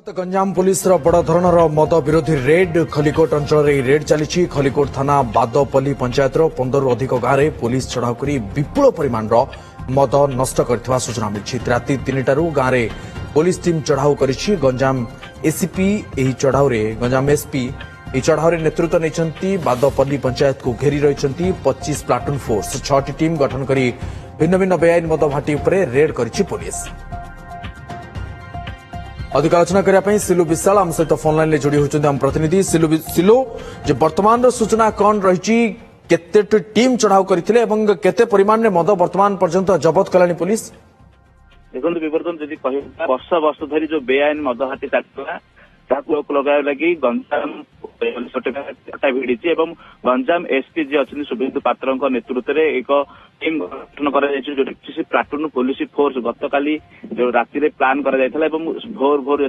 Ganjam police बड़ धरणर मद विरोधी रेड खलिकोट अंचल रेड चली खलिकोट थाना बादपल्ली पंचायत 15 रु अधिक गाँव में पुलिस चढ़ाऊ कर विपुल परिमाण मद नष्ट कर सूचना मिली। राति 3टारू गाँव में पुलिस टीम चढ़ाऊ कर गंजाम एसीपी चढ़ाऊ गंजाम एसपी चढ़ाऊ नेतृत्व नहीं बादपल्ली पंचायत को घेरी रही 25 प्लाटून फोर्स 6टी टीम गठन कर भिन्न भिन्न बेआईन मद भाटी रेड कर पुलिस। अधिक आलोचना करने सिलु विशाल आम सहित फोन लाइन जोड़ी होती आम प्रतिनिधि सिलु जे वर्तमान सूचना कौन रही केते टीम चढ़ाऊ करते केते परिमाण में मद वर्तमान पर्यंत जबत कलानी पुलिस। देखो विवर्तन जदि वर्ष वर्ष धरी जो बेआईन मद हाटी चलता रोक लगा लगी गंजाम भिड़ी गंजाम एसपी जी अच्छी शुभेन्दु पात्र नेतृत्व में एक टीम गठन कर प्लाटून पुलिस फोर्स गतकाली जो राति प्लान कर भोर भोर